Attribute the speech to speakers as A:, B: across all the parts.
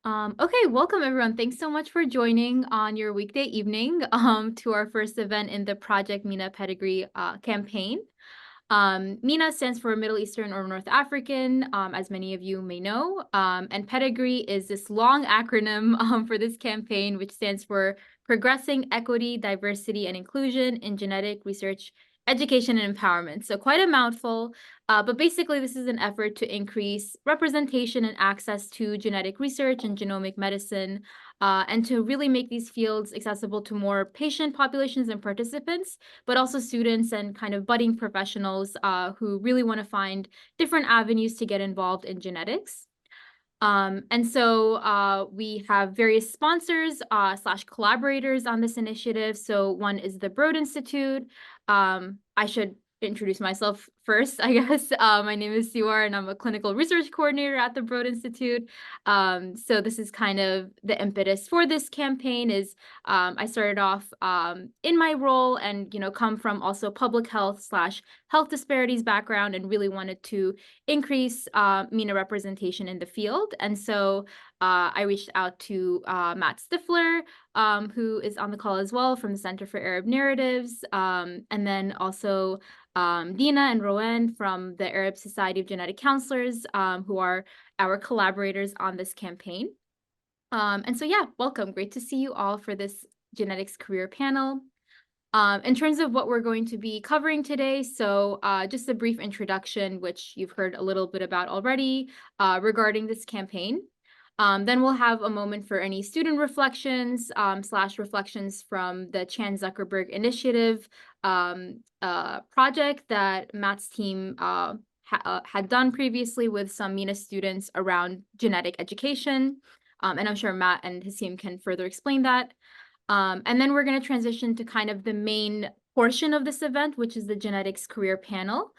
A: Okay, welcome everyone. Thanks so much for joining on your weekday evening to our first event in the Project MENA Pedigree campaign. MENA stands for Middle Eastern or North African, as many of you may know. And Pedigree is this long acronym for this campaign, which stands for Progressing Equity, Diversity, and Inclusion in Genetic Research, Education, and Empowerment. So quite a mouthful, but basically this is an effort to increase representation and access to genetic research and genomic medicine, and to really make these fields accessible to more patient populations and participants, but also students and kind of budding professionals who really want to find different avenues to get involved in genetics. And so we have various sponsors slash collaborators on this initiative. So one is the Broad Institute. I should introduce myself first, I guess. My name is Siwar, and I'm a clinical research coordinator at the Broad Institute. So this is kind of the impetus for this campaign is I started off in my role and, come from also public health slash health disparities background and really wanted to increase MENA representation in the field. And so I reached out to Matt Stifler, who is on the call as well from the Center for Arab Narratives, and then also Dina and Rowan from the Arab Society of Genetic Counselors, who are our collaborators on this campaign. And so, yeah, welcome. Great to see you all for this genetics career panel. In terms of what we're going to be covering today, so just a brief introduction, which you've heard a little bit about already regarding this campaign. Then we'll have a moment for any student reflections slash reflections from the Chan Zuckerberg Initiative project that Matt's team had done previously with some MENA students around genetic education. And I'm sure Matt and his team can further explain that. And then we're going to transition to kind of the main portion of this event, which is the genetics career panel.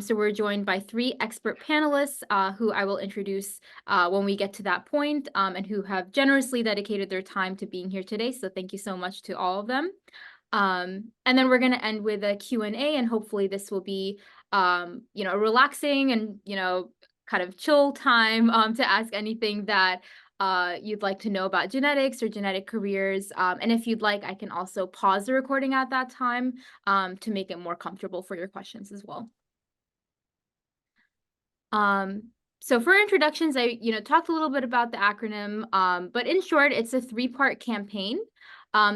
A: So we're joined by 3 expert panelists who I will introduce when we get to that point, and who have generously dedicated their time to being here today. So thank you so much to all of them. And then we're going to end with a Q&A, and hopefully this will be, a relaxing and, kind of chill time to ask anything that you'd like to know about genetics or genetic careers. And if you'd like, I can also pause the recording at that time to make it more comfortable for your questions as well. So for introductions, I talked a little bit about the acronym, but in short, it's a 3-part campaign.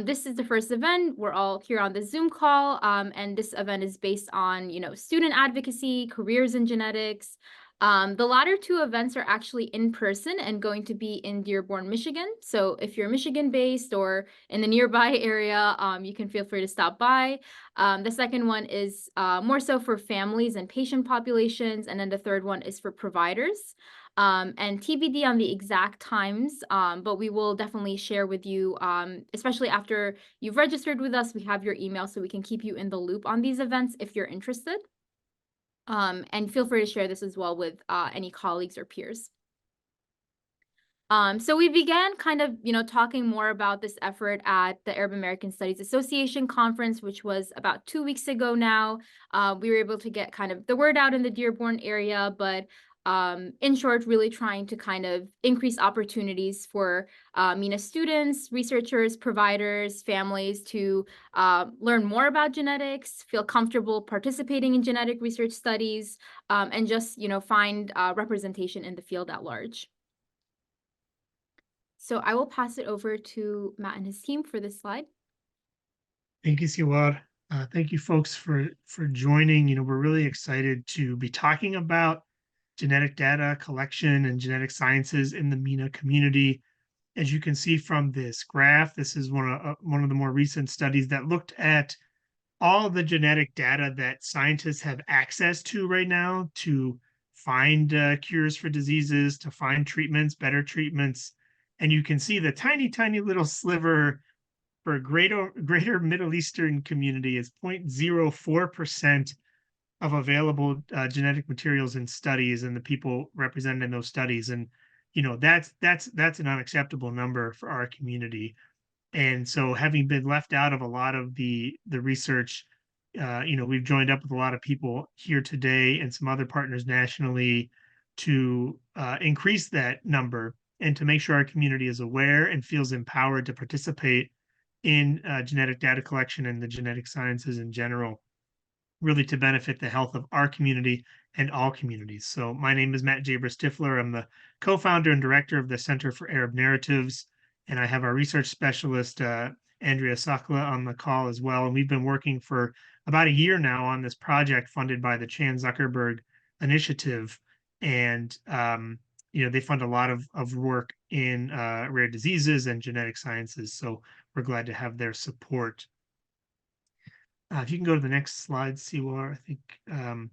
A: This is the first event. We're all here on the Zoom call, and this event is based on, student advocacy, careers in genetics. The latter 2 events are actually in person and going to be in Dearborn, Michigan. So if you're Michigan-based or in the nearby area, you can feel free to stop by. The second one is more so for families and patient populations, and then the third one is for providers. And TBD on the exact times, but we will definitely share with you, especially after you've registered with us. We have your email so we can keep you in the loop on these events if you're interested. And feel free to share this as well with any colleagues or peers. So we began kind of, talking more about this effort at the Arab American Studies Association conference, which was about 2 weeks ago now. We were able to get kind of the word out in the Dearborn area, but in short, really trying to kind of increase opportunities for MENA students, researchers, providers, families to learn more about genetics, feel comfortable participating in genetic research studies, and just, find representation in the field at large. So I will pass it over to Matt and his team for this slide.
B: Thank you, Siwar. Thank you, folks, for joining. We're really excited to be talking about genetic data collection and genetic sciences in the MENA community. As you can see from this graph, this is one of the more recent studies that looked at all the genetic data that scientists have access to right now to find cures for diseases, to find treatments, better treatments. And you can see the tiny, tiny little sliver for greater Middle Eastern community is 0.04% of available genetic materials in studies and the people represented in those studies. And that's an unacceptable number for our community. And so having been left out of a lot of the research, we've joined up with a lot of people here today and some other partners nationally to increase that number. and to make sure our community is aware and feels empowered to participate in genetic data collection and the genetic sciences in general, really to benefit the health of our community and all communities. So my name is Matt Jaber Stifler. I'm the co-founder and director of the Center for Arab Narratives, and I have our research specialist, Andrea Sakla, on the call as well. And we've been working for about a year now on this project funded by the Chan Zuckerberg Initiative. And they fund a lot of work in rare diseases and genetic sciences. So we're glad to have their support. If you can go to the next slide, Siwar, I think.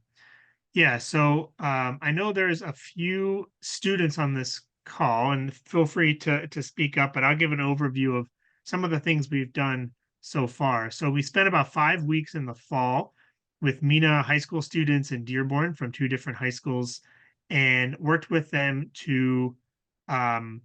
B: Yeah, so I know there's a few students on this call, and feel free to speak up, but I'll give an overview of some of the things we've done so far. So we spent about 5 weeks in the fall with MENA high school students in Dearborn from 2 different high schools, and worked with them um,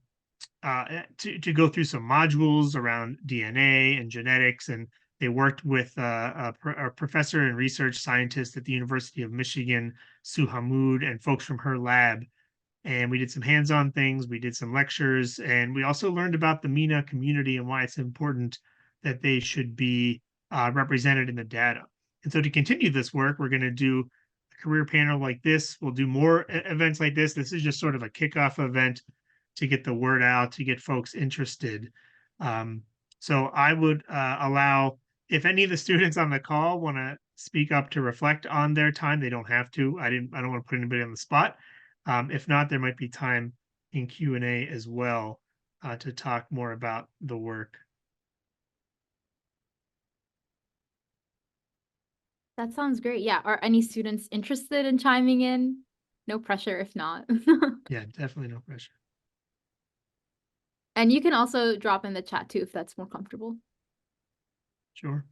B: to go through some modules around DNA and genetics, and they worked with a professor and research scientist at the University of Michigan, Sue Hammoud, and folks from her lab. And we did some hands-on things, we did some lectures, and we also learned about the MENA community and why it's important that they should be represented in the data. And so to continue this work, we're going to do a career panel like this. We'll do more events like this. This is just sort of a kickoff event to get the word out, to get folks interested. So I would allow, if any of the students on the call want to speak up to reflect on their time, they don't have to. I don't want to put anybody on the spot. If not, there might be time in Q&A as well to talk more about the work.
A: That sounds great. Yeah. Are any students interested in chiming in? No pressure if not.
B: Yeah, definitely no pressure.
A: And you can also drop in the chat too if that's more comfortable.
B: Sure.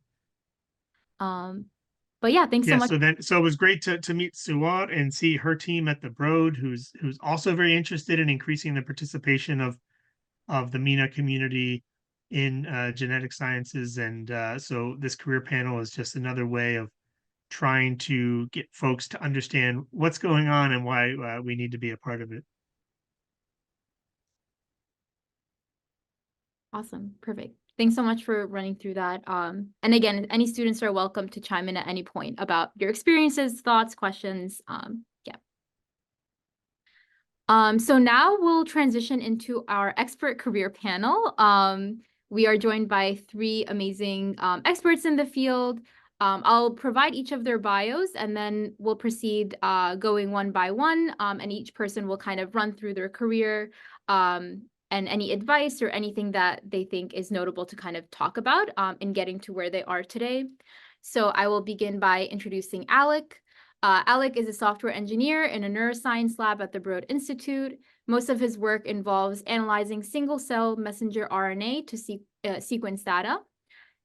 A: But yeah, thanks so much.
B: So it was great to meet Suad and see her team at the Broad, who's also very interested in increasing the participation of the MENA community in genetic sciences. And so this career panel is just another way of trying to get folks to understand what's going on and why we need to be a part of it.
A: Awesome. Perfect. Thanks so much for running through that. And again, any students are welcome to chime in at any point about your experiences, thoughts, questions. Yeah. So now we'll transition into our expert career panel. We are joined by 3 amazing experts in the field. I'll provide each of their bios, and then we'll proceed going one by one, and each person will kind of run through their career and any advice or anything that they think is notable to kind of talk about in getting to where they are today. So I will begin by introducing Alec. Alec is a software engineer in a neuroscience lab at the Broad Institute. Most of his work involves analyzing single-cell messenger RNA to sequence data.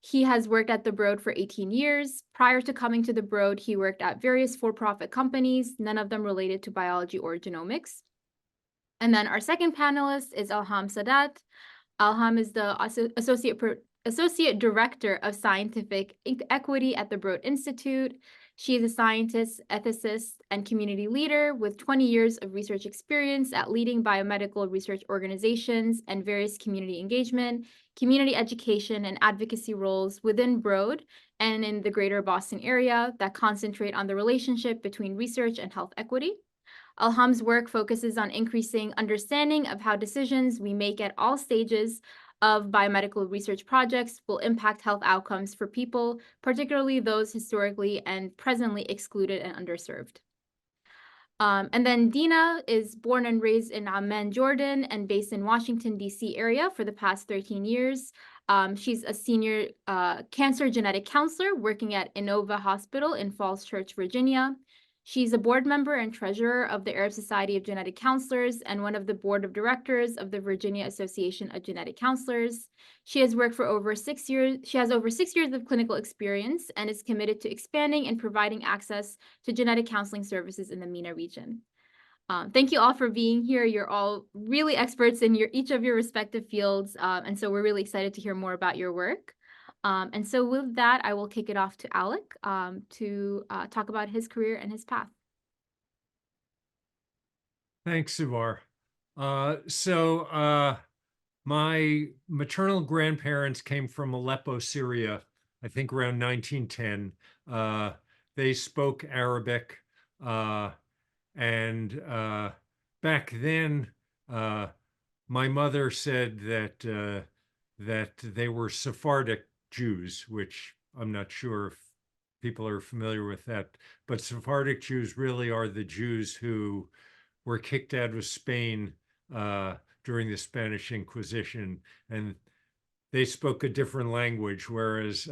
A: He has worked at the Broad for 18 years. Prior to coming to the Broad, he worked at various for-profit companies, none of them related to biology or genomics. And then our second panelist is Alham Sadat. Alham is the Associate Director of Scientific Equity at the Broad Institute. She is a scientist, ethicist, and community leader with 20 years of research experience at leading biomedical research organizations and various community engagement, community education, and advocacy roles within Broad and in the greater Boston area that concentrate on the relationship between research and health equity. Alham's work focuses on increasing understanding of how decisions we make at all stages of biomedical research projects will impact health outcomes for people, particularly those historically and presently excluded and underserved. And then Dina is born and raised in Amman, Jordan, and based in Washington, D.C. area for the past 13 years. She's a senior cancer genetic counselor working at Inova Hospital in Falls Church, Virginia. She's a board member and treasurer of the Arab Society of Genetic Counselors and one of the board of directors of the Virginia Association of Genetic Counselors. She has worked for over 6 years. She has over 6 years of clinical experience and is committed to expanding and providing access to genetic counseling services in the MENA region. Thank you all for being here. You're all really experts in each of your respective fields, and so we're really excited to hear more about your work. And so with that, I will kick it off to Alec to talk about his career and his path.
C: Thanks, Suvar. So my maternal grandparents came from Aleppo, Syria, I think around 1910. Uh, they spoke Arabic, uh, and back then, uh, my mother said that they were Sephardic Jews, which I'm not sure if people are familiar with that, but Sephardic Jews really are the Jews who were kicked out of Spain uh, during the Spanish Inquisition, and they spoke a different language, whereas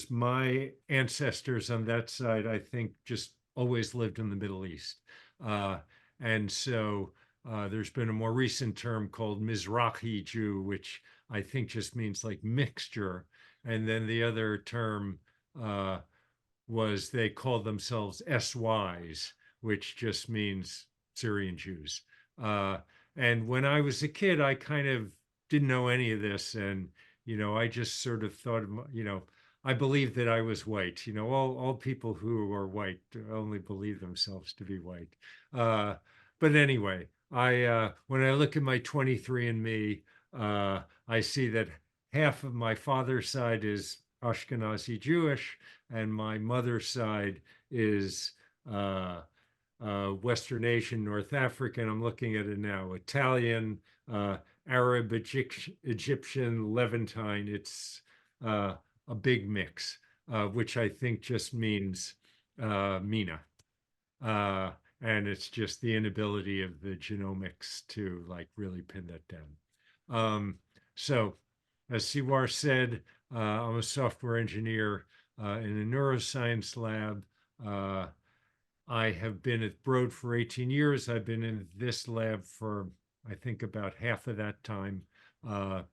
C: my ancestors on that side, I think, just always lived in the Middle East. Uh, and so there's been a more recent term called Mizrahi Jew, which I think just means like mixture. And then the other term uh, was they called themselves SYs, which just means Syrian Jews. Uh, and when I was a kid, I kind of didn't know any of this. And, I just sort of thought, I believed that I was white. All people who are white only believe themselves to be white. Uh, but anyway, when I look at my 23andMe, I see that half of my father's side is Ashkenazi Jewish, and my mother's side is uh, Western Asian, North African. I'm looking at it now. Italian, uh, Arab, Egyptian, Levantine. It's uh, a big mix, which I think just means MENA. Uh, and it's just the inability of the genomics to like really pin that down. So, as Siwar said, I'm a software engineer in a neuroscience lab. Uh, I have been at Broad for 18 years. I've been in this lab for, I think, about half of that time. Uh,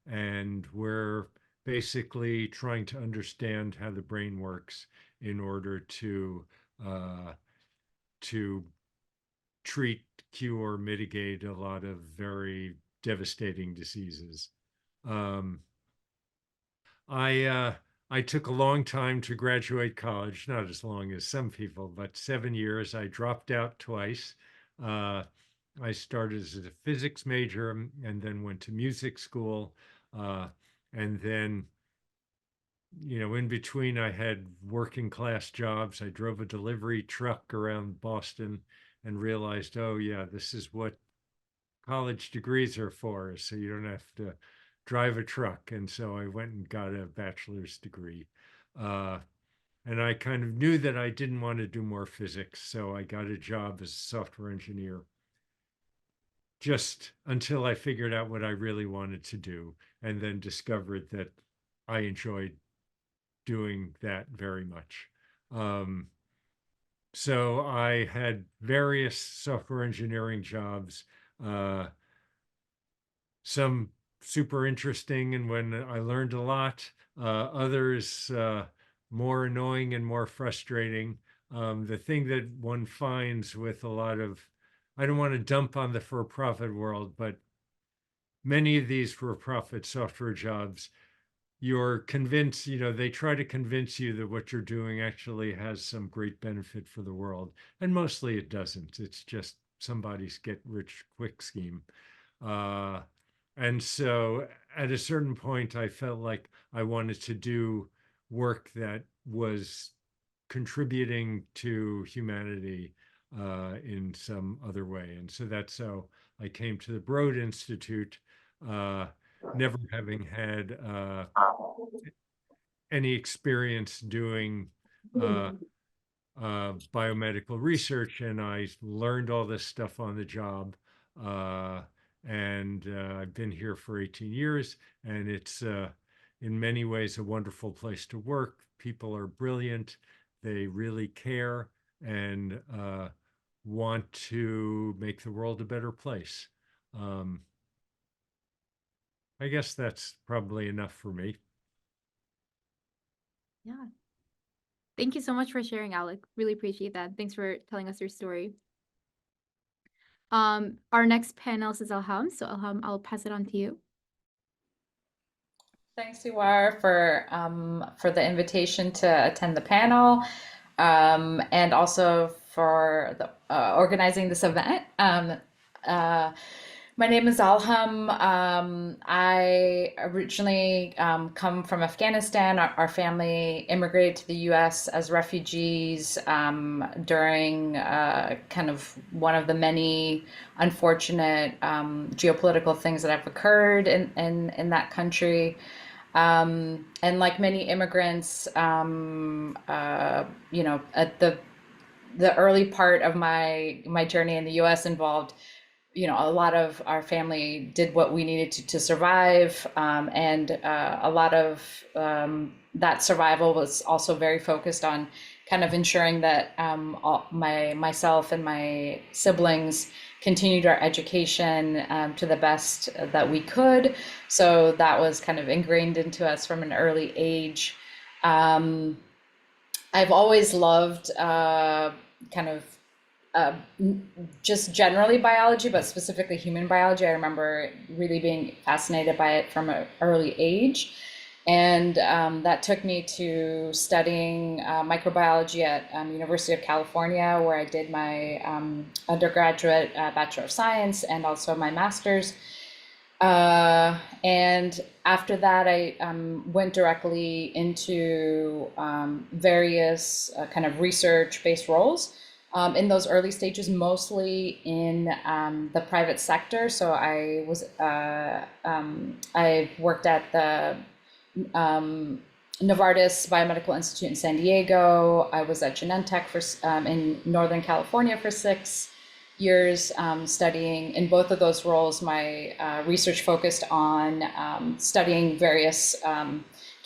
C: and we're basically trying to understand how the brain works in order uh, to treat, cure, mitigate a lot of very devastating diseases. Um, I took a long time to graduate college, not as long as some people, but 7 years. I dropped out twice. Uh, I started as a physics major and then went to music school. Uh, and then, in between, I had working class jobs. I drove a delivery truck around Boston and realized, oh, yeah, this is what college degrees are for, so you don't have to drive a truck. And so I went and got a bachelor's degree. Uh, and I kind of knew that I didn't want to do more physics, so I got a job as a software engineer just until I figured out what I really wanted to do, and then discovered that I enjoyed doing that very much. Um, so I had various software engineering jobs. Uh, some super interesting and when I learned a lot, others more annoying and more frustrating. The thing that one finds with a lot of, I don't want to dump on the for profit world, but many of these for profit software jobs, you're convinced, they try to convince you that what you're doing actually has some great benefit for the world. And mostly it doesn't. It's just somebody's get rich quick scheme. Uh, and so at a certain point, I felt like I wanted to do work that was contributing to humanity in some other way. And so that's how I came to the Broad Institute, uh, never having had any experience doing uh, biomedical research, and I learned all this stuff on the job. Uh, and I've been here for 18 years, and it's in many ways a wonderful place to work. People are brilliant, they really care, and want to make the world a better place. Um, I guess that's probably enough for me.
A: Yeah. Thank you so much for sharing, Alec. Really appreciate that. Thanks for telling us your story. Our next panelist is Elham. So Elham, I'll pass it on to you.
D: Thanks, Siwar, for the invitation to attend the panel, and also for organizing this event. My name is Alham. I originally come from Afghanistan. Our family immigrated to the US as refugees during kind of one of the many unfortunate geopolitical things that have occurred in that country. And like many immigrants, at the early part of my journey in the US involved, a lot of our family did what we needed to survive. And a lot of that survival was also very focused on kind of ensuring that myself and my siblings continued our education to the best that we could. So that was kind of ingrained into us from an early age. I've always loved just generally biology, but specifically human biology. I remember really being fascinated by it from an early age. And that took me to studying microbiology at University of California, where I did my undergraduate Bachelor of Science and also my master's. And after that, I went directly into various kind of research-based roles. In those early stages, mostly in the private sector. So I worked at the Novartis Biomedical Institute in San Diego. I was at Genentech in Northern California for 6 years, studying. In both of those roles, my research focused on studying various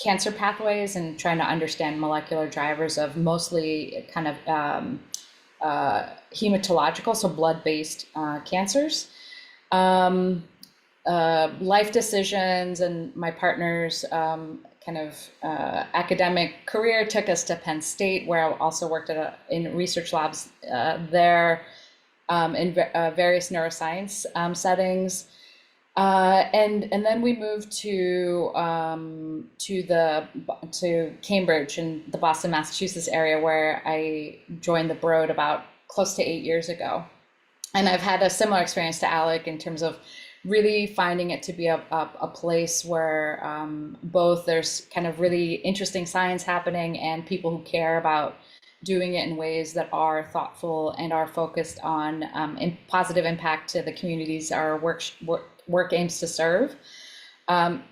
D: cancer pathways and trying to understand molecular drivers of mostly kind of hematological, so blood-based cancers. Life decisions and my partner's academic career took us to Penn State, where I also worked in research labs there in various neuroscience settings. And then we moved to Cambridge in the Boston, Massachusetts area, where I joined the Broad about close to 8 years ago. And I've had a similar experience to Alec in terms of really finding it to be a place where both there's kind of really interesting science happening and people who care about doing it in ways that are thoughtful and are focused on positive impact to the communities our work aims to serve.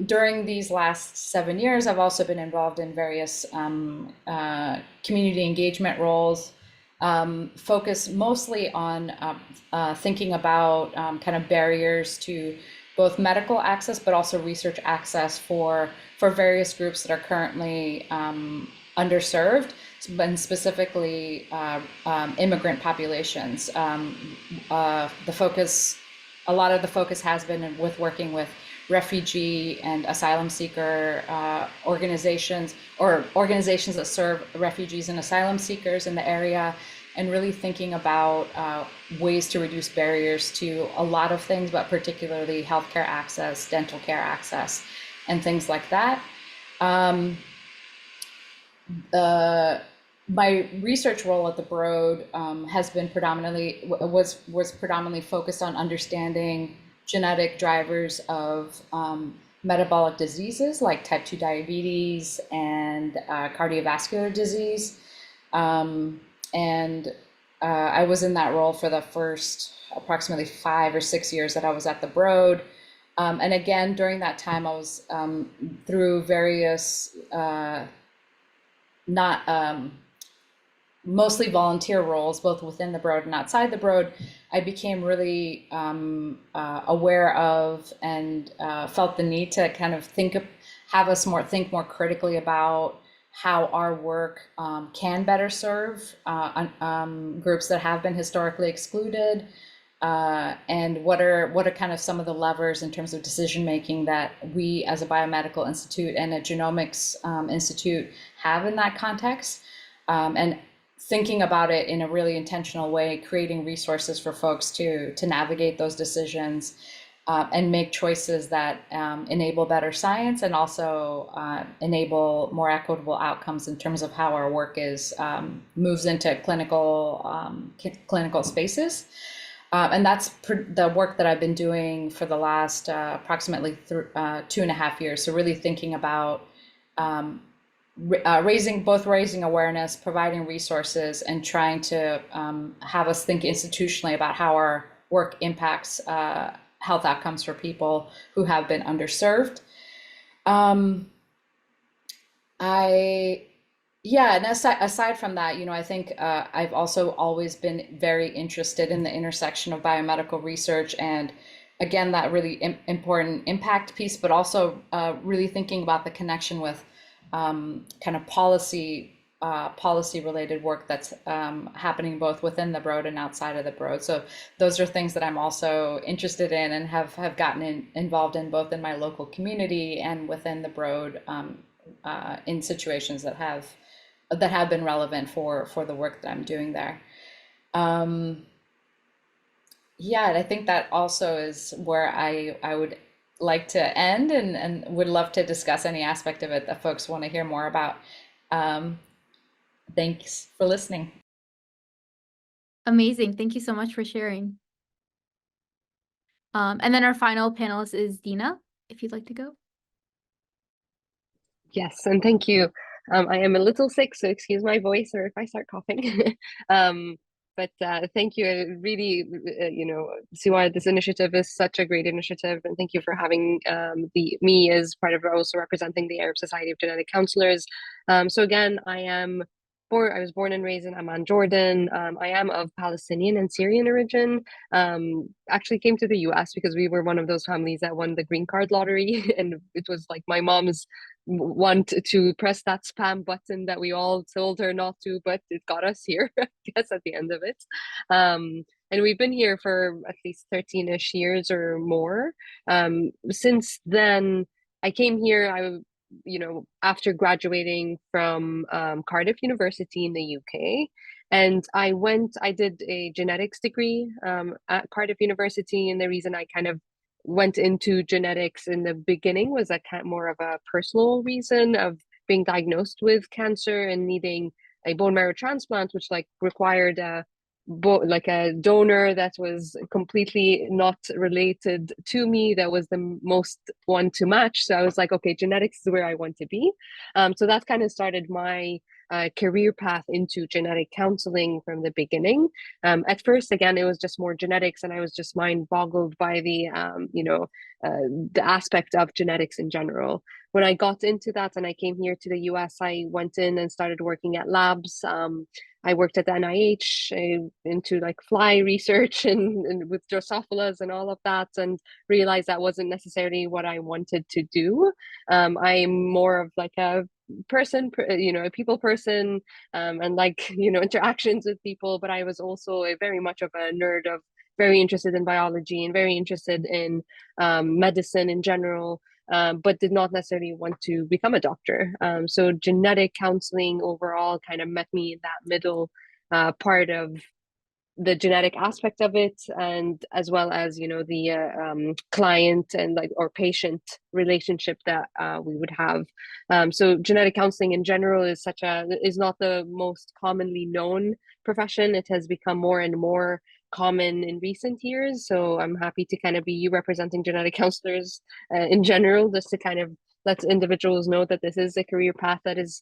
D: During these last 7 years, I've also been involved in various community engagement roles, focused mostly on thinking about kind of barriers to both medical access, but also research access for various groups that are currently underserved, and specifically immigrant populations. A lot of the focus has been with working with refugee and asylum seeker organizations, or organizations that serve refugees and asylum seekers in the area, and really thinking about ways to reduce barriers to a lot of things, but particularly healthcare access, dental care access, and things like that. My research role at the Broad has been was predominantly focused on understanding genetic drivers of metabolic diseases like type 2 diabetes and cardiovascular disease. And I was in that role for the first approximately 5 or 6 years that I was at the Broad. And again, during that time, I was through various mostly volunteer roles, both within the Broad and outside the Broad. I became really aware of and felt the need to kind of think more critically about how our work can better serve groups that have been historically excluded, and what are kind of some of the levers in terms of decision making that we as a biomedical institute and a genomics institute have in that context, and thinking about it in a really intentional way, creating resources for folks to navigate those decisions and make choices that enable better science and also enable more equitable outcomes in terms of how our work moves into clinical spaces. And that's the work that I've been doing for the last approximately 2.5 years. So really thinking about raising awareness, providing resources, and trying to have us think institutionally about how our work impacts health outcomes for people who have been underserved. And aside from that, I think I've also always been very interested in the intersection of biomedical research and, again, that really important impact piece, but also really thinking about the connection with kind of policy related work that's happening both within the Broad and outside of the Broad. So those are things that I'm also interested in and have gotten involved in both in my local community and within the Broad in situations that have been relevant for the work that I'm doing there. And I think that also is where I would like to end and would love to discuss any aspect of it that folks want to hear more about. Thanks for listening.
A: Amazing. Thank you so much for sharing. And then our final panelist is Dina, if you'd like to go.
E: Yes, and thank you. I am a little sick, so excuse my voice or if I start coughing. But thank you. Really, Siwa, this initiative is such a great initiative, and thank you for having me as part of also representing the Arab Society of Genetic Counselors. So again, I was born and raised in Amman, Jordan. I am of Palestinian and Syrian origin. Actually came to the US because we were one of those families that won the green card lottery. And it was like my mom's want to press that spam button that we all told her not to, but it got us here, I guess, at the end of it. And we've been here for at least 13-ish years or more. Since then, I came here, after graduating from Cardiff University in the UK. And I did a genetics degree at Cardiff University. And the reason I kind of went into genetics in the beginning was more of a personal reason of being diagnosed with cancer and needing a bone marrow transplant, which required a donor that was completely not related to me, that was the most one to match. So I was like, okay, genetics is where I want to be. So that kind of started my career path into genetic counseling from the beginning. At first, again, it was just more genetics, and I was just mind boggled by the aspect of genetics in general. When I got into that and I came here to the US, I went in and started working at labs. I worked at the NIH into fly research and with Drosophilas and all of that, and realized that wasn't necessarily what I wanted to do. I'm more of a person, a people person, and interactions with people, but I was also very much of a nerd, of very interested in biology and very interested in medicine in general. But did not necessarily want to become a doctor. So genetic counseling overall kind of met me in that middle part of the genetic aspect of it, and as well as the client and or patient relationship that we would have. So genetic counseling in general is not the most commonly known profession. It has become more and more common in recent years. So I'm happy to kind of be representing genetic counselors in general, just to kind of let individuals know that this is a career path that is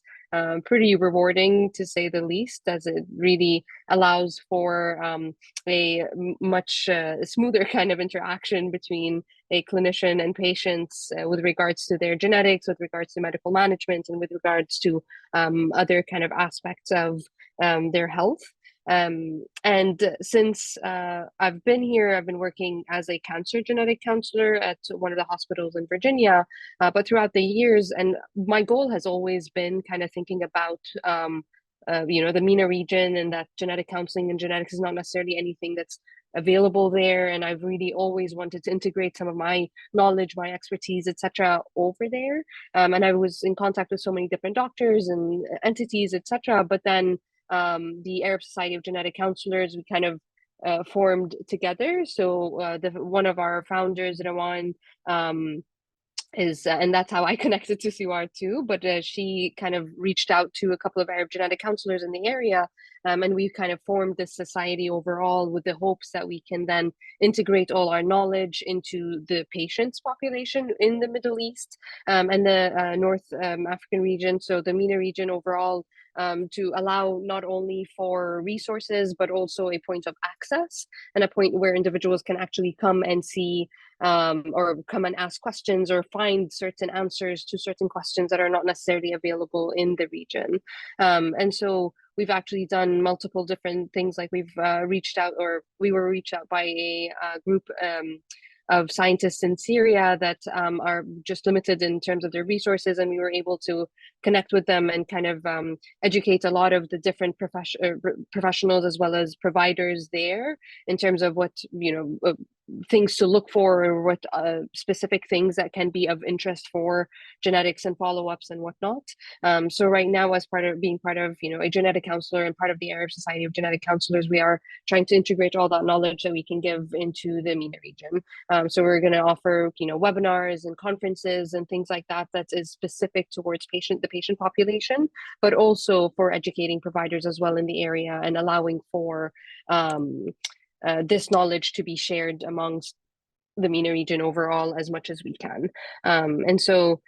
E: pretty rewarding, to say the least, as it really allows for a much smoother kind of interaction between a clinician and patients with regards to their genetics, with regards to medical management, and with regards to other kind of aspects of their health. And since I've been here, I've been working as a cancer genetic counselor at one of the hospitals in Virginia, but throughout the years, and my goal has always been kind of thinking about the MENA region, and that genetic counseling and genetics is not necessarily anything that's available there. And I've really always wanted to integrate some of my knowledge, my expertise, etc., over there. And I was in contact with so many different doctors and entities, etc. But then the Arab Society of Genetic Counselors, we kind of formed together. So one of our founders, Rawan, and that's how I connected to Siwar too. But she kind of reached out to a couple of Arab genetic counselors in the area, and we kind of formed this society overall with the hopes that we can then integrate all our knowledge into the patients' population in the Middle East and the North African region, so the MENA region overall, to allow not only for resources, but also a point of access and a point where individuals can actually come and see or come and ask questions or find certain answers to certain questions that are not necessarily available in the region. And so we've actually done multiple different things, like we've reached out, or we were reached out by a group of scientists in Syria that are just limited in terms of their resources, and we were able to connect with them and kind of educate a lot of the different professionals as well as providers there in terms of what, you know, things to look for, or what specific things that can be of interest for genetics and follow-ups and whatnot. So right now, as part of being part of, you know, a genetic counselor and part of the Arab Society of Genetic Counselors, we are trying to integrate all that knowledge that we can give into the MENA region. So we're going to offer, you know, webinars and conferences and things like that that is specific towards the patient population, but also for educating providers as well in the area and allowing for this knowledge to be shared amongst the MENA region overall as much as we can. And so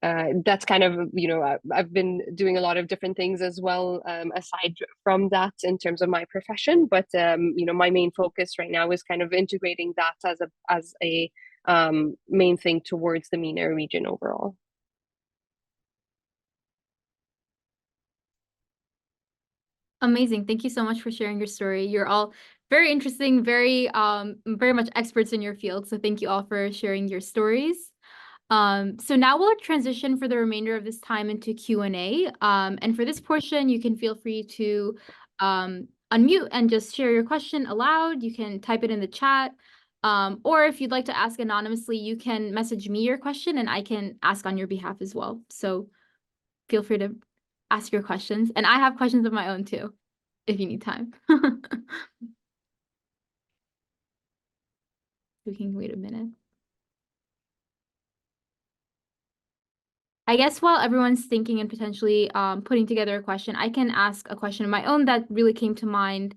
E: that's kind of, you know, I've been doing a lot of different things as well, aside from that in terms of my profession. But, you know, my main focus right now is kind of integrating that as a main thing towards the MENA region overall.
A: Amazing. Thank you so much for sharing your story. You're all very interesting, very much experts in your field. So thank you all for sharing your stories. So now we'll transition for the remainder of this time into Q&A. And for this portion, you can feel free to unmute and just share your question aloud. You can type it in the chat. Or if you'd like to ask anonymously, you can message me your question and I can ask on your behalf as well. So feel free to ask your questions. And I have questions of my own too, if you need time. We can wait a minute. I guess while everyone's thinking and potentially putting together a question, I can ask a question of my own that really came to mind.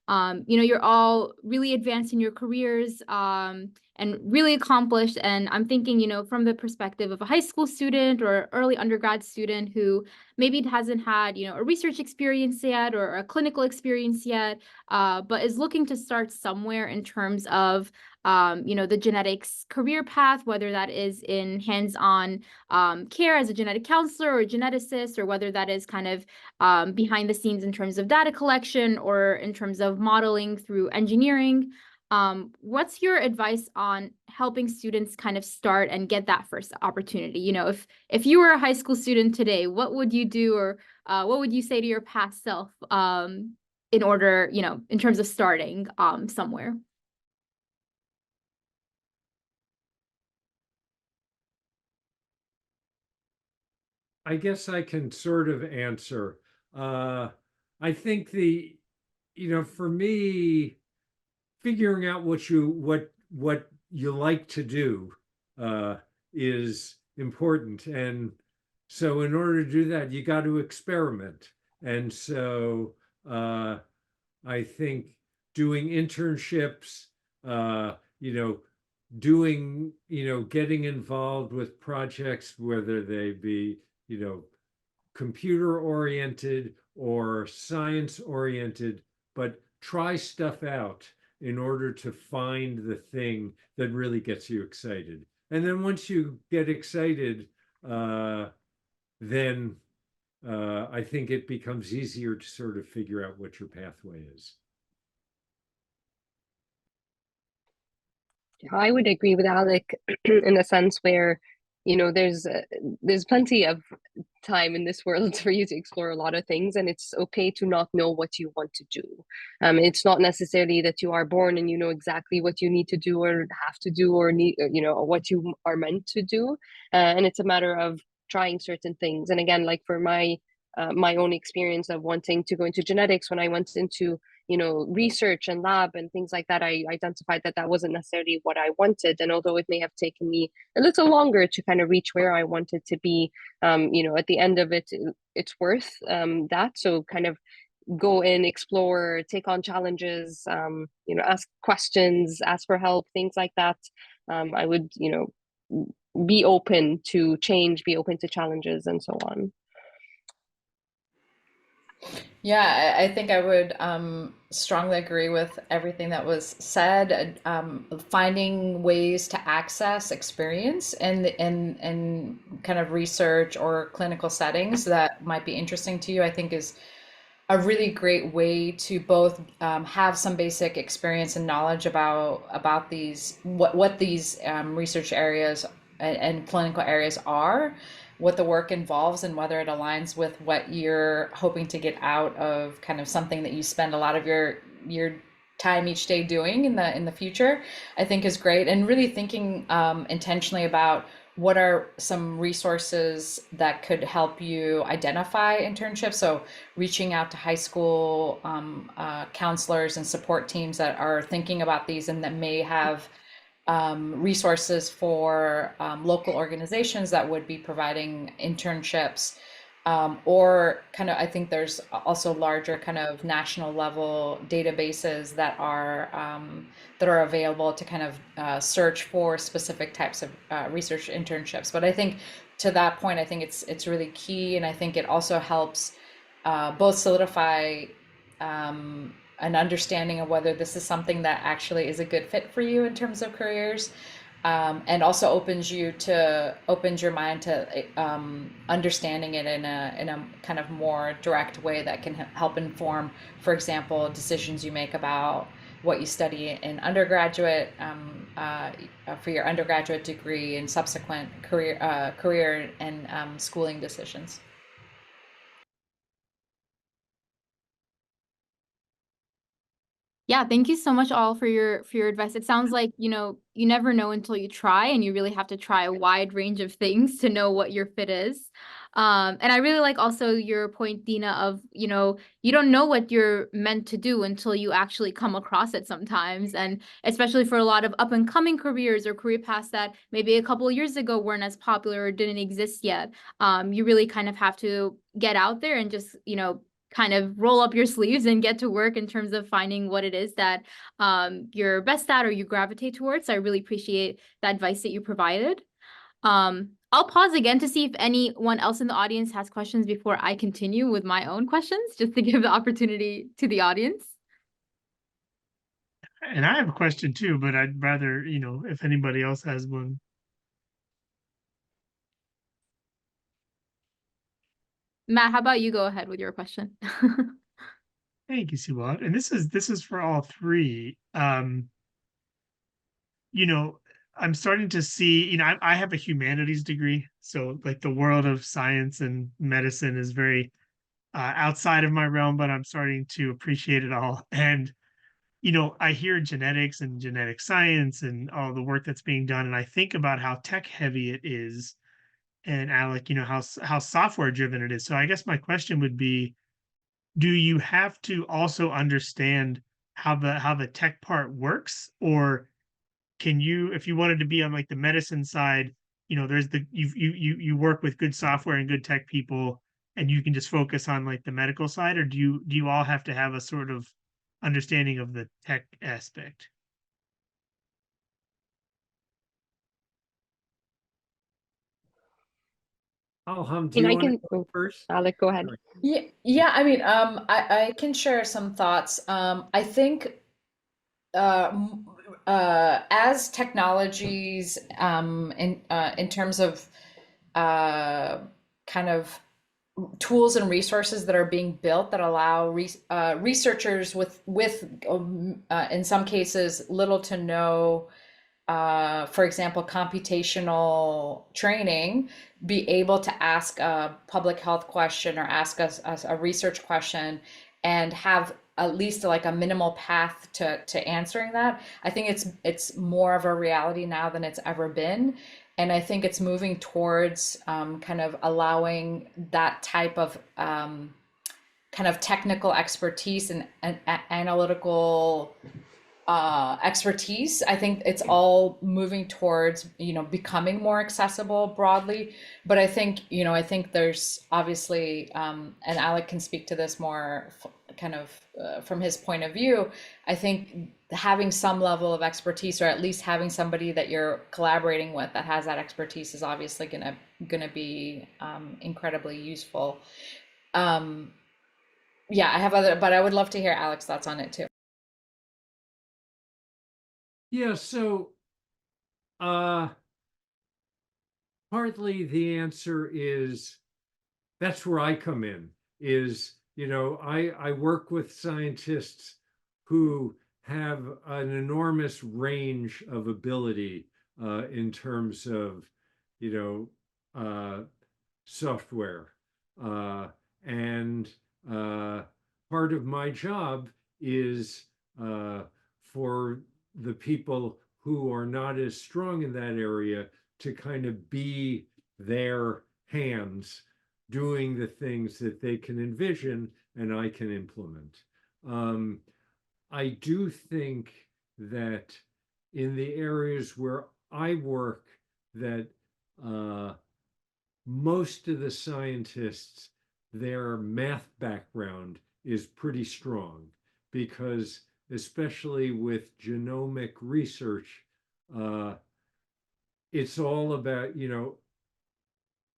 A: You know, you're all really advanced in your careers and really accomplished. And I'm thinking, you know, from the perspective of a high school student or early undergrad student who maybe hasn't had, you know, a research experience yet or a clinical experience yet, but is looking to start somewhere in terms of, you know, the genetics career path, whether that is in hands-on care as a genetic counselor or a geneticist, or whether that is kind of behind the scenes in terms of data collection or in terms of modeling through engineering. What's your advice on helping students kind of start and get that first opportunity? You know, if you were a high school student today, what would you do, or what would you say to your past self in order, you know, in terms of starting somewhere?
C: I guess I can sort of answer. I think you know, for me, figuring out what you like to do is important. And so in order to do that, you got to experiment. And so I think doing internships, you know, getting involved with projects, whether they be, you know, computer oriented or science oriented, but try stuff out in order to find the thing that really gets you excited. And then once you get excited, then I think it becomes easier to sort of figure out what your pathway is.
E: I would agree with Alec in the sense where, you know, there's plenty of time in this world for you to explore a lot of things, and it's okay to not know what you want to do. It's not necessarily that you are born and you know exactly what you need to do or have to do or need, you know, what you are meant to do, and it's a matter of trying certain things. And again, like for my own experience of wanting to go into genetics, when I went into research and lab and things like that, I identified that that wasn't necessarily what I wanted. And although it may have taken me a little longer to kind of reach where I wanted to be, at the end of it, it's worth that. So kind of go in, explore, take on challenges, ask questions, ask for help, things like that. I would, be open to change, be open to challenges, and so on.
D: Yeah, I think I would strongly agree with everything that was said. Finding ways to access experience in kind of research or clinical settings that might be interesting to you, I think is a really great way to both have some basic experience and knowledge about these what these research areas and clinical areas are, what the work involves, and whether it aligns with what you're hoping to get out of kind of something that you spend a lot of your time each day doing in the future, I think is great. And really thinking intentionally about what are some resources that could help you identify internships. So reaching out to high school counselors and support teams that are thinking about these and that may have resources for local organizations that would be providing internships, or kind of, I think there's also larger kind of national level databases that are available to kind of search for specific types of research internships. But I think to that point, I think it's really key, and I think it also helps both solidify an understanding of whether this is something that actually is a good fit for you in terms of careers, and also opens your mind to understanding it in a kind of more direct way that can help inform, for example, decisions you make about what you study in undergraduate, for your undergraduate degree, and subsequent career and schooling decisions.
A: Yeah, thank you so much all for your advice. It sounds like, you never know until you try, and you really have to try a wide range of things to know what your fit is. And I really like also your point, Dina, of, you don't know what you're meant to do until you actually come across it sometimes. And especially for a lot of up and coming careers or career paths that maybe a couple of years ago weren't as popular or didn't exist yet, you really kind of have to get out there and just, kind of roll up your sleeves and get to work in terms of finding what it is that you're best at or you gravitate towards. So I really appreciate the advice that you provided. I'll pause again to see if anyone else in the audience has questions before I continue with my own questions, just to give the opportunity to the audience.
B: And I have a question too, but I'd rather, if anybody else has one.
A: Matt, how about you go ahead with your question?
B: Thank you, Siwat. And this is for all three. I'm starting to see, I have a humanities degree, so like the world of science and medicine is very outside of my realm, but I'm starting to appreciate it all. And I hear genetics and genetic science and all the work that's being done, and I think about how tech heavy it is, and Alec, how software driven it is. So I guess my question would be, do you have to also understand how the tech part works, or can you, if you wanted to be on like the medicine side, there's you work with good software and good tech people, and you can just focus on like the medical side, or do you all have to have a sort of understanding of the tech aspect?
C: Alham, do
E: And
C: you
E: I
C: want to
E: can,
C: go first?
E: Alec, go ahead.
D: Yeah. I mean, I can share some thoughts. I think as technologies in terms of kind of tools and resources that are being built that allow researchers with in some cases little to no for example, computational training, be able to ask a public health question or ask us a research question and have at least like a minimal path to answering that. I think it's more of a reality now than it's ever been. And I think it's moving towards kind of allowing that type of kind of technical expertise and analytical expertise. I think it's all moving towards, becoming more accessible broadly. But I think, there's obviously, and Alec can speak to this more kind of from his point of view. I think having some level of expertise, or at least having somebody that you're collaborating with that has that expertise, is obviously gonna be incredibly useful. Yeah, I have other, but I would love to hear Alec's thoughts on it too.
C: Yeah, so partly the answer is that's where I come in, is, I work with scientists who have an enormous range of ability in terms of, software. And part of my job is for the people who are not as strong in that area to kind of be their hands doing the things that they can envision and I can implement. I do think that in the areas where I work, that most of the scientists, their math background is pretty strong, because especially with genomic research, it's all about,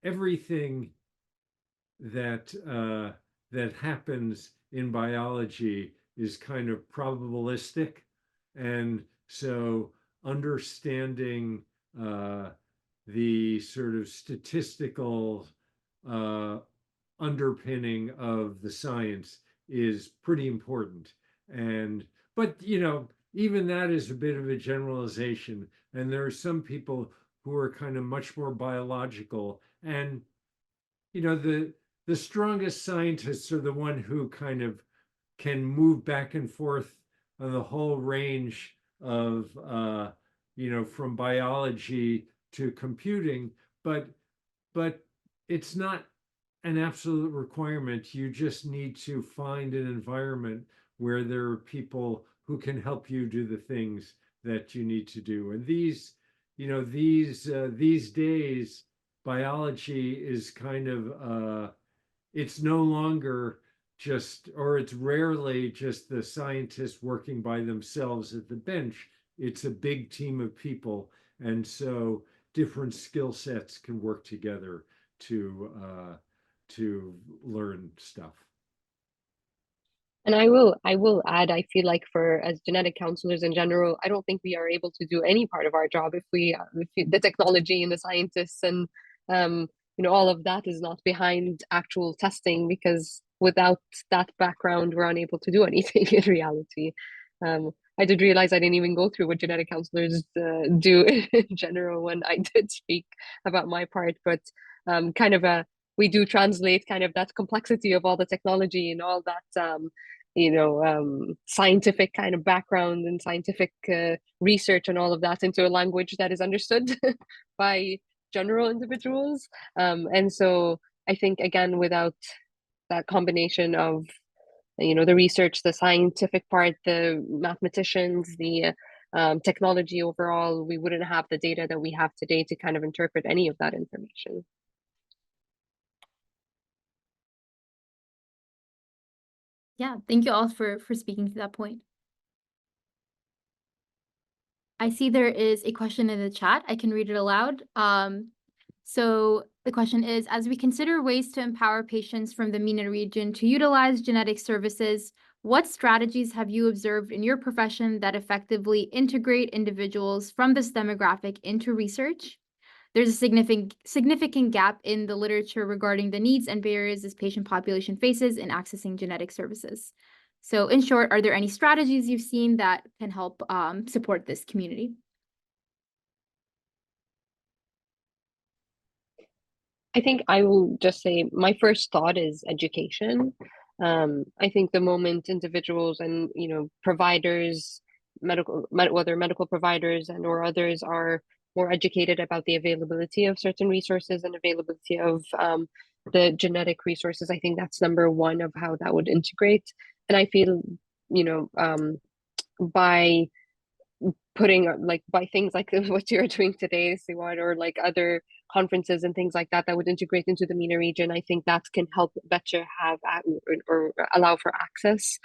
C: everything that that happens in biology is kind of probabilistic, and so understanding the sort of statistical underpinning of the science is pretty important. But even that is a bit of a generalization, and there are some people who are kind of much more biological, and the strongest scientists are the one who kind of can move back and forth on the whole range of from biology to computing, but it's not an absolute requirement. You just need to find an environment where there are people who can help you do the things that you need to do. And these days, biology is kind of it's no longer just, or it's rarely just the scientists working by themselves at the bench. It's a big team of people, and so different skill sets can work together to learn stuff.
E: And I will add, I feel like as genetic counselors in general, I don't think we are able to do any part of our job if the technology and the scientists and all of that is not behind actual testing, because without that background, we're unable to do anything in reality. I did realize I didn't even go through what genetic counselors do in general when I did speak about my part, but we do translate kind of that complexity of all the technology and all that scientific kind of background and scientific research and all of that into a language that is understood by general individuals. And so I think, again, without that combination of the research, the scientific part, the mathematicians, the technology overall, we wouldn't have the data that we have today to kind of interpret any of that information.
A: Yeah, thank you all for speaking to that point. I see there is a question in the chat. I can read it aloud. So the question is, as we consider ways to empower patients from the MENA region to utilize genetic services, what strategies have you observed in your profession that effectively integrate individuals from this demographic into research? There's a significant gap in the literature regarding the needs and barriers this patient population faces in accessing genetic services. So in short, are there any strategies you've seen that can help support this community?
E: I think I will just say my first thought is education. I think the moment individuals and providers, whether medical providers and or others, are more educated about the availability of certain resources and availability of the genetic resources, I think that's number one of how that would integrate. And I feel, by putting by things like what you're doing today, Siwan, or like other conferences and things like that that would integrate into the MENA region, I think that can help better have or allow for access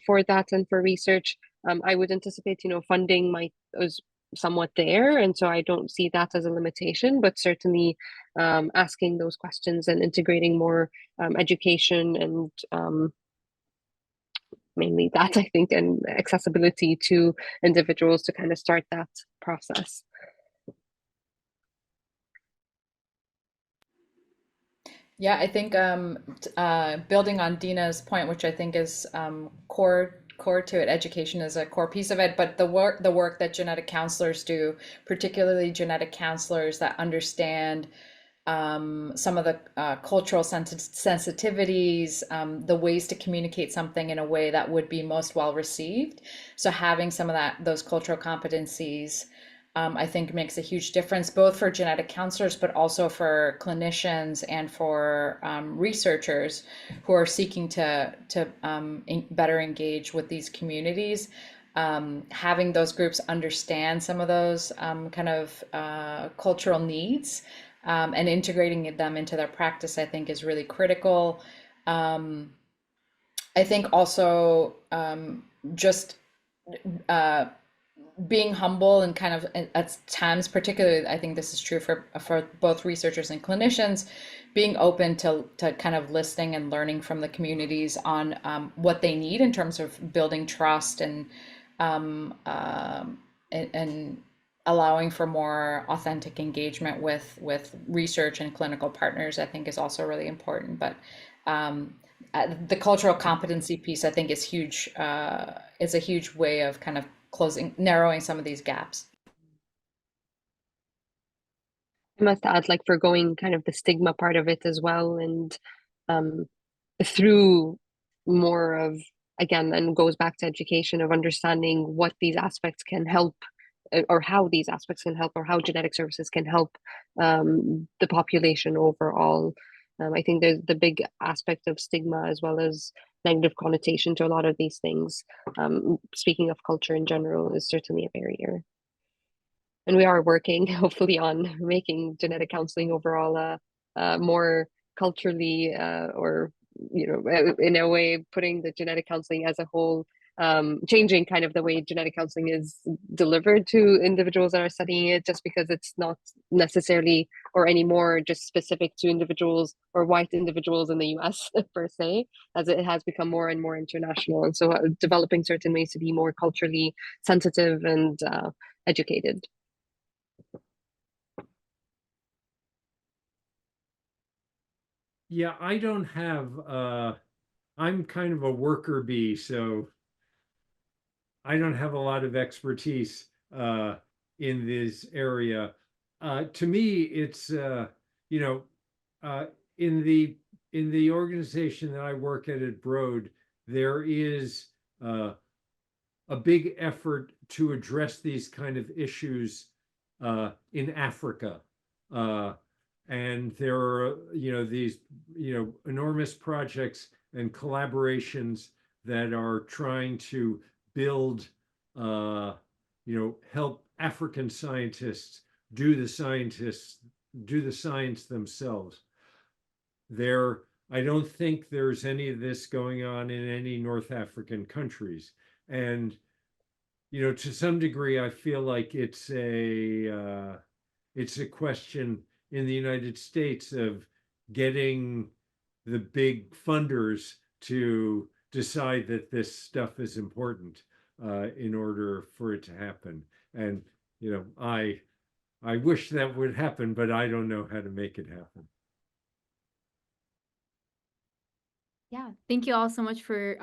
E: for that and for research. I would anticipate, funding is somewhat there, and so I don't see that as a limitation, but certainly asking those questions and integrating more education and mainly that, I think, and accessibility to individuals to kind of start that process.
D: Yeah, I think building on Dina's point, which I think is core to it, education is a core piece of it, but the work that genetic counselors do, particularly genetic counselors that understand some of the cultural sensitivities, the ways to communicate something in a way that would be most well received. So having some of those cultural competencies, I think makes a huge difference, both for genetic counselors, but also for clinicians and for researchers who are seeking to better engage with these communities. Having those groups understand some of those kind of cultural needs and integrating them into their practice, I think, is really critical. I think also just being humble and kind of at times, particularly, I think this is true for both researchers and clinicians, being open to kind of listening and learning from the communities on what they need in terms of building trust and allowing for more authentic engagement with research and clinical partners, I think, is also really important. But the cultural competency piece, I think, is huge. Is a huge way of kind of narrowing some of these gaps.
E: I must add, like, forgoing kind of the stigma part of it as well, and through more of, again, and goes back to education of understanding what these aspects can help, or how these aspects can help, or how genetic services can help the population overall. I think there's the big aspect of stigma as well as negative connotation to a lot of these things. Speaking of culture in general is certainly a barrier. And we are working hopefully on making genetic counseling overall more culturally or in a way putting the genetic counseling as a whole, changing kind of the way genetic counseling is delivered to individuals that are studying it, just because it's not necessarily or anymore just specific to individuals or white individuals in the US per se, as it has become more and more international. And so developing certain ways to be more culturally sensitive and educated.
C: Yeah, I don't have, I'm kind of a worker bee, so I don't have a lot of expertise in this area. To me, it's, in the organization that I work at Broad, there is a big effort to address these kind of issues in Africa. And there are, these, enormous projects and collaborations that are trying to build, help African scientists do the science themselves. I don't think there's any of this going on in any North African countries. And, to some degree, I feel like it's a question in the United States of getting the big funders to decide that this stuff is important in order for it to happen. And I wish that would happen, but I don't know how to make it happen.
A: Yeah, thank you all so much for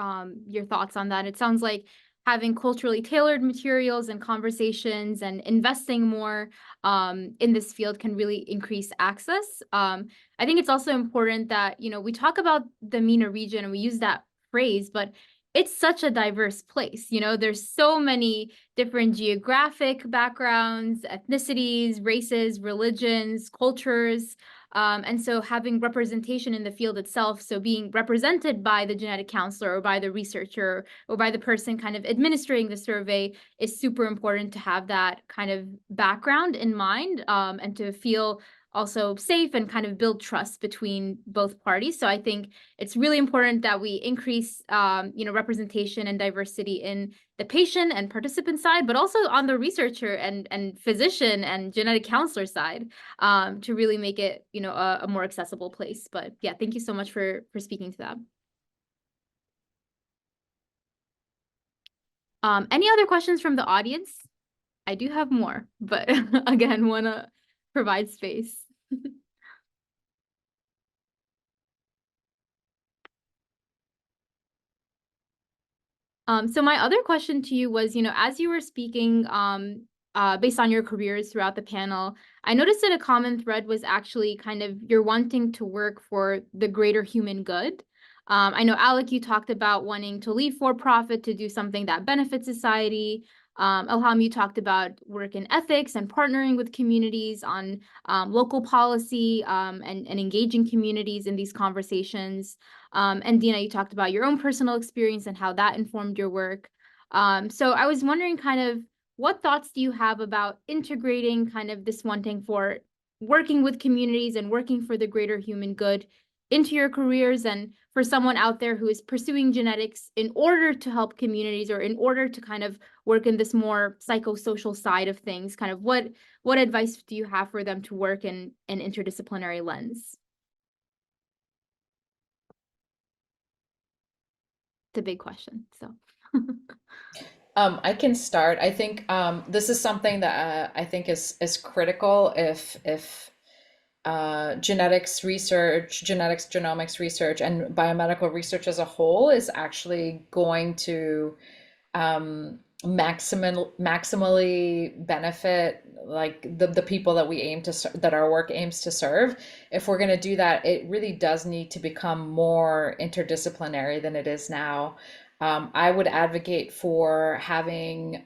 A: your thoughts on that. It sounds like having culturally tailored materials and conversations and investing more in this field can really increase access. I think it's also important that, we talk about the MENA region and we use that phrase, but it's such a diverse place. There's so many different geographic backgrounds, ethnicities, races, religions, cultures. And so having representation in the field itself, so being represented by the genetic counselor or by the researcher or by the person kind of administering the survey is super important to have that kind of background in mind, and to feel also safe and kind of build trust between both parties. So I think it's really important that we increase, representation and diversity in the patient and participant side, but also on the researcher and physician and genetic counselor side, to really make it, a more accessible place. But yeah, thank you so much for speaking to that. Any other questions from the audience? I do have more, but again, want to provide space. So my other question to you was, as you were speaking, based on your careers throughout the panel, I noticed that a common thread was actually kind of you're wanting to work for the greater human good. I know, Alec, you talked about wanting to leave for profit to do something that benefits society. Ilham, you talked about work in ethics and partnering with communities on local policy, and engaging communities in these conversations. And Dina, you talked about your own personal experience and how that informed your work. So I was wondering kind of what thoughts do you have about integrating kind of this wanting for working with communities and working for the greater human good into your careers, and for someone out there who is pursuing genetics in order to help communities or in order to kind of work in this more psychosocial side of things, kind of what advice do you have for them to work in an interdisciplinary lens? It's a big question, so.
D: I can start. I think this is something that I think is critical if genetics research, genomics research, and biomedical research as a whole is actually going to maximally benefit like the people that we aim to that our work aims to serve. If we're going to do that, it really does need to become more interdisciplinary than it is now. I would advocate for having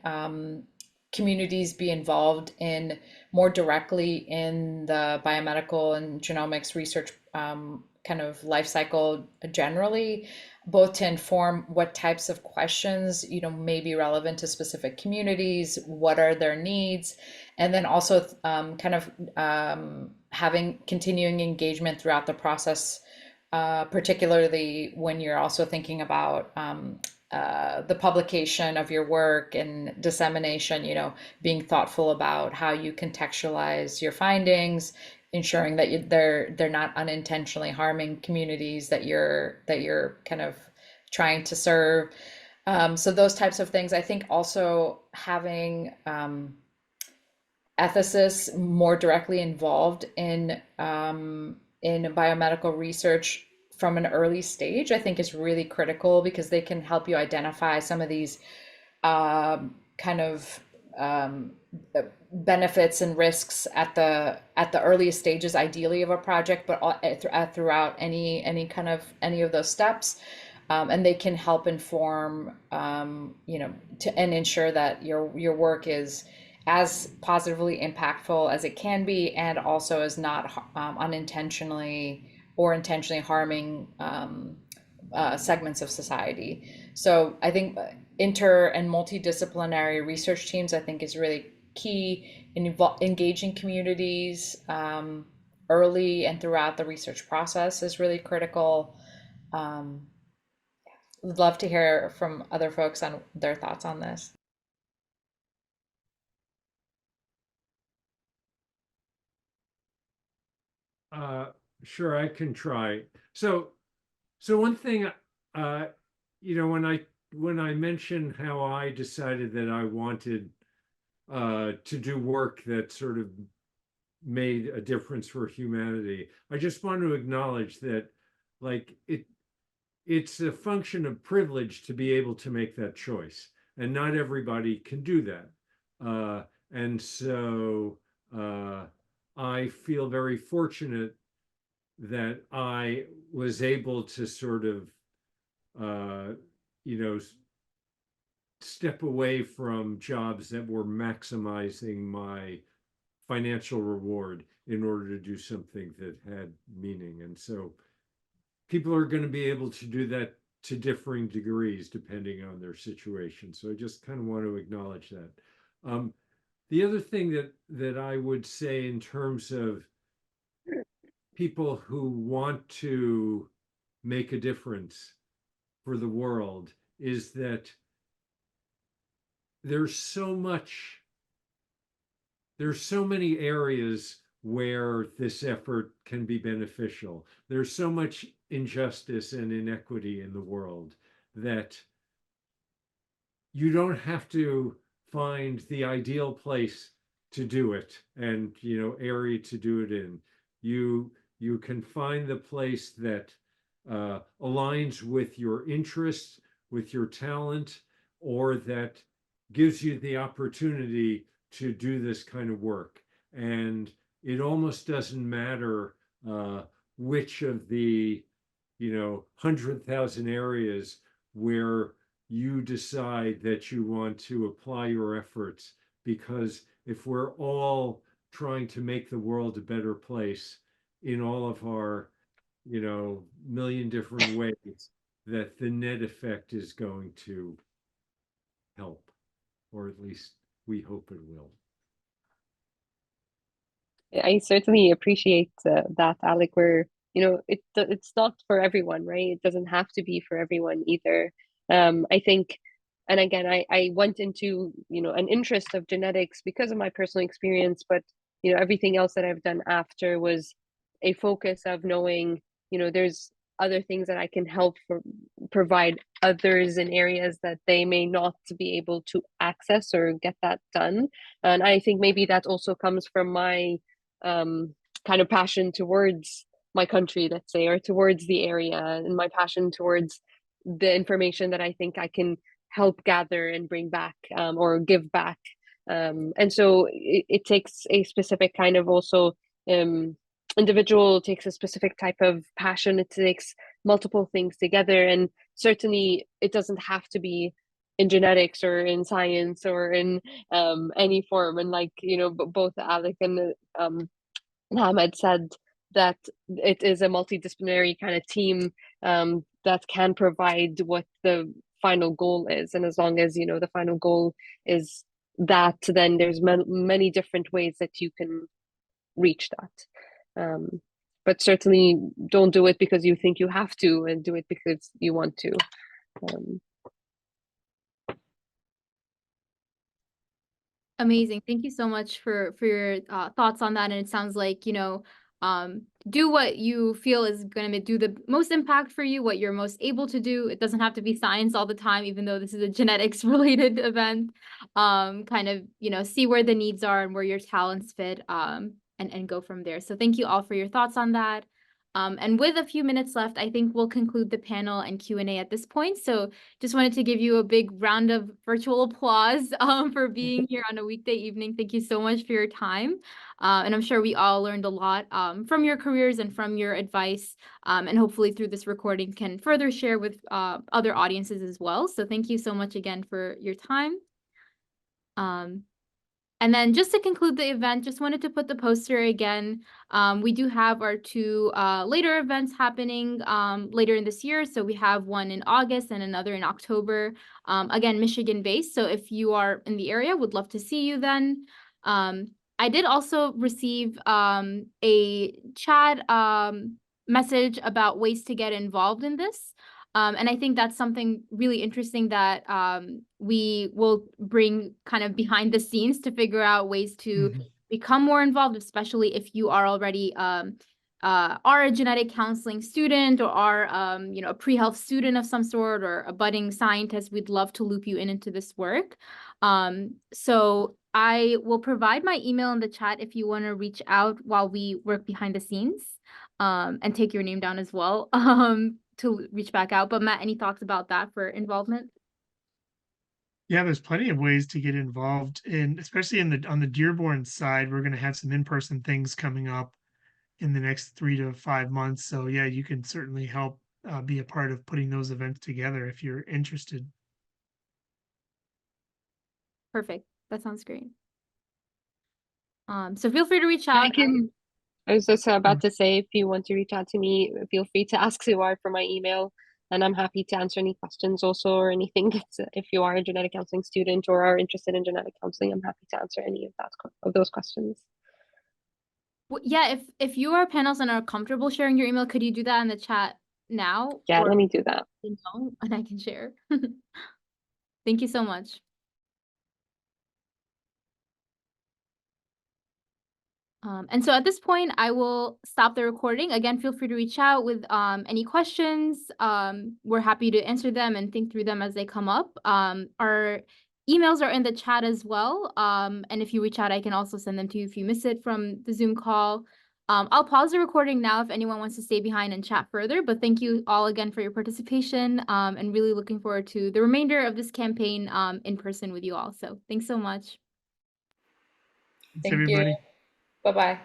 D: communities be involved in more directly in the biomedical and genomics research kind of life cycle generally, both to inform what types of questions may be relevant to specific communities, what are their needs, and then also having continuing engagement throughout the process, particularly when you're also thinking about the publication of your work and dissemination, being thoughtful about how you contextualize your findings, ensuring that they're not unintentionally harming communities that you're kind of trying to serve. So those types of things. I think also having ethicists more directly involved in biomedical research from an early stage, I think is really critical, because they can help you identify some of these benefits and risks at the earliest stages, ideally, of a project, but throughout any of those steps. And they can help inform, and ensure that your work is as positively impactful as it can be, and also is not unintentionally or intentionally harming segments of society. So I think inter and multidisciplinary research teams, I think, is really key in engaging communities early and throughout the research process is really critical. Would love to hear from other folks on their thoughts on this.
C: Sure, I can try. So one thing, when I mentioned how I decided that I wanted to do work that sort of made a difference for humanity, I just want to acknowledge that, like, it's a function of privilege to be able to make that choice, and not everybody can do that. And so I feel very fortunate that I was able to sort of, step away from jobs that were maximizing my financial reward in order to do something that had meaning. And so people are going to be able to do that to differing degrees depending on their situation. So I just kind of want to acknowledge that. The other thing that I would say in terms of people who want to make a difference for the world is that there's so many areas where this effort can be beneficial. There's so much injustice and inequity in the world that you don't have to find the ideal place to do it and area to do it in. You can find the place that aligns with your interests, with your talent, or that gives you the opportunity to do this kind of work. And it almost doesn't matter which of the 100,000 areas where you decide that you want to apply your efforts, because if we're all trying to make the world a better place in all of our million different ways, that the net effect is going to help, or at least we hope it will.
E: I certainly appreciate that, Alec, where it's not for everyone, right? It doesn't have to be for everyone either. I think, and again, I went into an interest of genetics because of my personal experience, but everything else that I've done after was a focus of knowing there's other things that I can help provide others in areas that they may not be able to access or get that done. And I think maybe that also comes from my kind of passion towards my country, let's say, or towards the area, and my passion towards the information that I think I can help gather and bring back or give back. And so it takes a specific kind of also individual, takes a specific type of passion. It takes multiple things together, and certainly it doesn't have to be in genetics or in science or in any form. And like both Alec and Mohammed said, that it is a multidisciplinary kind of team that can provide what the final goal is. And as long as the final goal is that, then there's many different ways that you can reach that. But certainly don't do it because you think you have to, and do it because you want to.
A: Amazing. Thank you so much for your thoughts on that. And it sounds like, do what you feel is going to do the most impact for you, what you're most able to do. It doesn't have to be science all the time, even though this is a genetics related event. Kind of, see where the needs are and where your talents fit, and go from there. So thank you all for your thoughts on that. And with a few minutes left, I think we'll conclude the panel and Q&A at this point. So just wanted to give you a big round of virtual applause for being here on a weekday evening. Thank you so much for your time. And I'm sure we all learned a lot from your careers and from your advice. And hopefully through this recording can further share with other audiences as well. So thank you so much again for your time. And then just to conclude the event, just wanted to put the poster again. We do have our two later events happening later in this year. So we have one in August and another in October, again, Michigan-based. So if you are in the area, would love to see you then. I did also receive a chat message about ways to get involved in this. And I think that's something really interesting that we will bring kind of behind the scenes to figure out ways to become more involved, especially if you are already are a genetic counseling student or are a pre-health student of some sort or a budding scientist. We'd love to loop you into this work. So I will provide my email in the chat if you want to reach out while we work behind the scenes, and take your name down as well. To reach back out. But Matt, any thoughts about that for involvement?
B: Yeah, there's plenty of ways to get involved in, especially on the Dearborn side. We're going to have some in-person things coming up in the next 3 to 5 months. So yeah, you can certainly help be a part of putting those events together if you're interested.
A: Perfect. That sounds great. So feel free to reach
E: I
A: out.
E: was just about to say, if you want to reach out to me, feel free to ask Siwar for my email, and I'm happy to answer any questions also, or anything that's, if you are a genetic counseling student or are interested in genetic counseling, I'm happy to answer any of those questions.
A: Yeah, if you are panels and are comfortable sharing your email, could you do that in the chat now?
E: Yeah,
A: Or
E: let me do that.
A: no, and I can share. Thank you so much. And so at this point, I will stop the recording. Again, feel free to reach out with any questions. We're happy to answer them and think through them as they come up. Our emails are in the chat as well. And if you reach out, I can also send them to you if you miss it from the Zoom call. I'll pause the recording now if anyone wants to stay behind and chat further. But thank you all again for your participation, and really looking forward to the remainder of this campaign in person with you all. So thanks so much.
B: Thanks,
D: Thank
B: everybody.
D: you. Bye-bye.